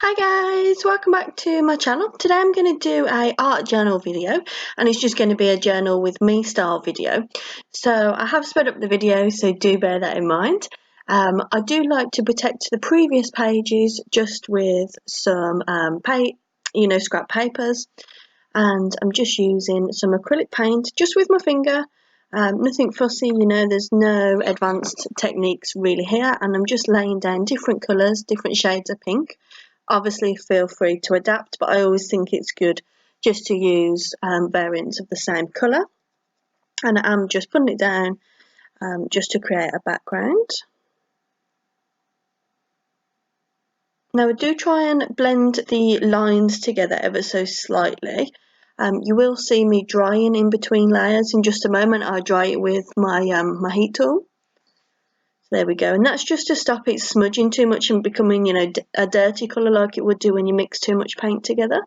Hi guys, welcome back to my channel. Today I'm going to do a art journal video, and it's just going to be a journal with me style video. So I have sped up the video, so do bear that in mind. I do like to protect the previous pages just with some scrap papers, and I'm just using some acrylic paint just with my finger. Nothing fussy, there's no advanced techniques really here, and I'm just laying down different colours, different shades of pink. Obviously feel free to adapt, but I always think it's good just to use variants of the same colour. And I'm just putting it down just to create a background. Now I do try and blend the lines together ever so slightly. You will see me drying in between layers in just a moment. I dry it with my heat tool. There we go, and that's just to stop it smudging too much and becoming, a dirty colour like it would do when you mix too much paint together.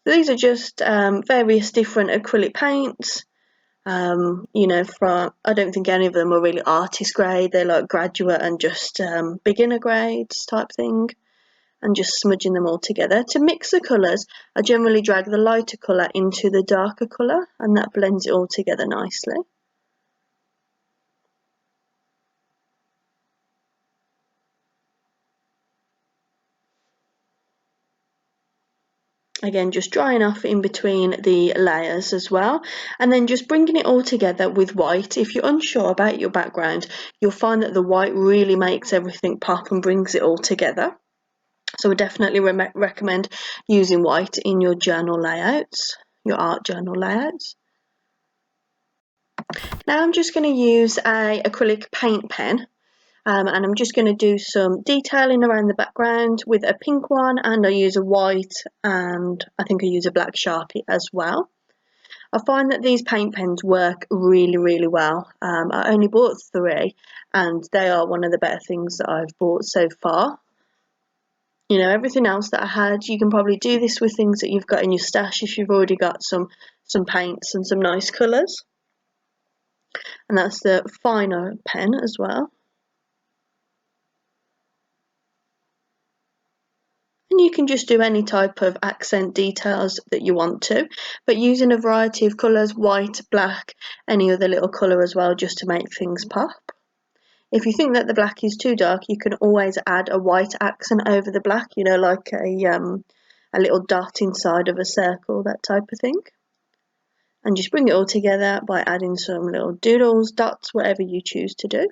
So these are just various different acrylic paints. I don't think any of them are really artist grade. They're like graduate and just beginner grades type thing, and just smudging them all together. To mix the colours, I generally drag the lighter colour into the darker colour, and that blends it all together nicely. Again, just drying off in between the layers as well, and then just bringing it all together with white. If you're unsure about your background, you'll find that the white really makes everything pop and brings it all together. So I definitely recommend using white in your journal layouts, your art journal layouts. Now I'm just going to use a acrylic paint pen. And I'm just going to do some detailing around the background with a pink one, and I use a white, and I think I use a black Sharpie as well. I find that these paint pens work really well. I only bought 3, and they are one of the better things that I've bought so far. Everything else that I had, you can probably do this with things that you've got in your stash if you've already got some paints and some nice colours. And that's the finer pen as well. And you can just do any type of accent details that you want to, but using a variety of colours, white, black, any other little colour as well, just to make things pop. If you think that the black is too dark, you can always add a white accent over the black, like a little dot inside of a circle, that type of thing. And just bring it all together by adding some little doodles, dots, whatever you choose to do.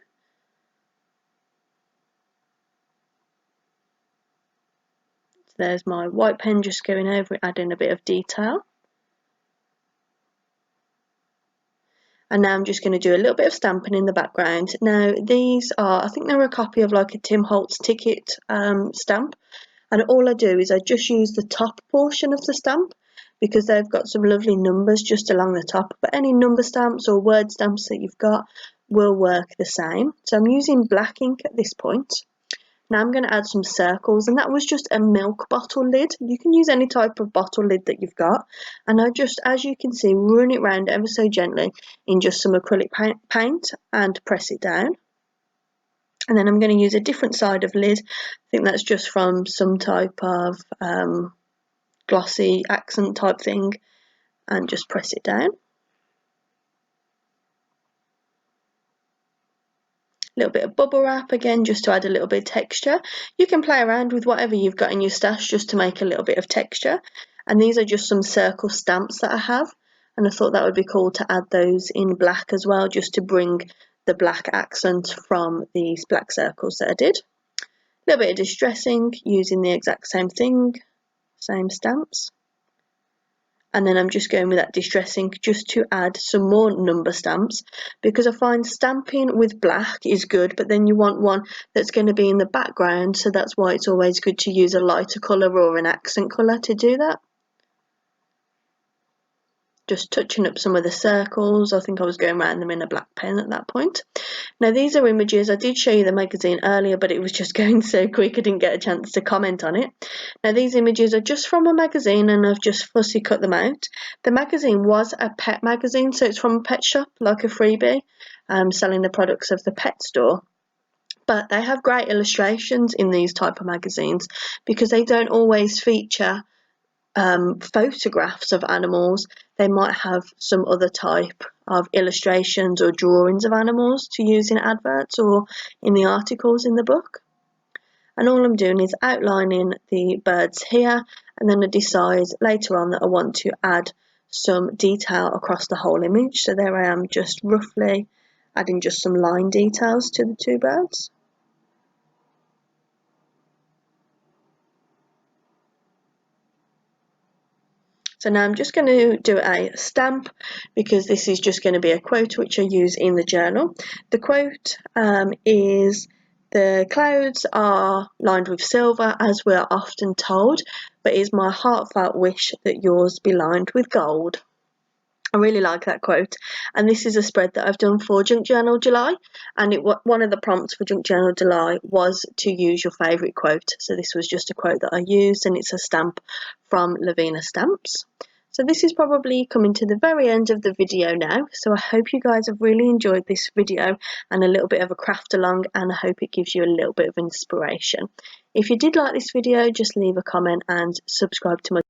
There's my white pen just going over it, adding a bit of detail. And now I'm just going to do a little bit of stamping in the background. Now these are, I think they're a copy of like a Tim Holtz ticket stamp. And all I do is I just use the top portion of the stamp, because they've got some lovely numbers just along the top. But any number stamps or word stamps that you've got will work the same. So I'm using black ink at this point. Now I'm going to add some circles, and that was just a milk bottle lid. You can use any type of bottle lid that you've got, and I just, as you can see, run it round ever so gently in just some acrylic paint and press it down. And then I'm going to use a different side of lid. I think that's just from some type of glossy accent type thing, and just press it down. A little bit of bubble wrap again, just to add a little bit of texture. You can play around with whatever you've got in your stash just to make a little bit of texture. And these are just some circle stamps that I have, and I thought that would be cool to add those in black as well, just to bring the black accent from these black circles that I did. A little bit of distressing using the exact same thing, same stamps. And then I'm just going with that distress ink just to add some more number stamps, because I find stamping with black is good, but then you want one that's going to be in the background, so that's why it's always good to use a lighter colour or an accent colour to do that. Just touching up some of the circles. I think I was going around them in a black pen at that point. Now these are images. I did show you the magazine earlier, but it was just going so quick I didn't get a chance to comment on it. Now these images are just from a magazine, and I've just fussy cut them out. The magazine was a pet magazine, so it's from a pet shop, like a freebie, selling the products of the pet store. But they have great illustrations in these type of magazines because they don't always feature photographs of animals. They might have some other type of illustrations or drawings of animals to use in adverts or in the articles in the book. And all I'm doing is outlining the birds here, and then I decide later on that I want to add some detail across the whole image. So there I am, just roughly adding just some line details to the two birds. So now I'm just going to do a stamp because this is just going to be a quote which I use in the journal. The quote is, "The clouds are lined with silver, as we are often told, but it is my heartfelt wish that yours be lined with gold." I really like that quote, and this is a spread that I've done for Junk Journal July, and one of the prompts for Junk Journal July was to use your favourite quote. So this was just a quote that I used, and it's a stamp from Lavina Stamps. So this is probably coming to the very end of the video now, so I hope you guys have really enjoyed this video and a little bit of a craft along, and I hope it gives you a little bit of inspiration. If you did like this video, just leave a comment and subscribe to my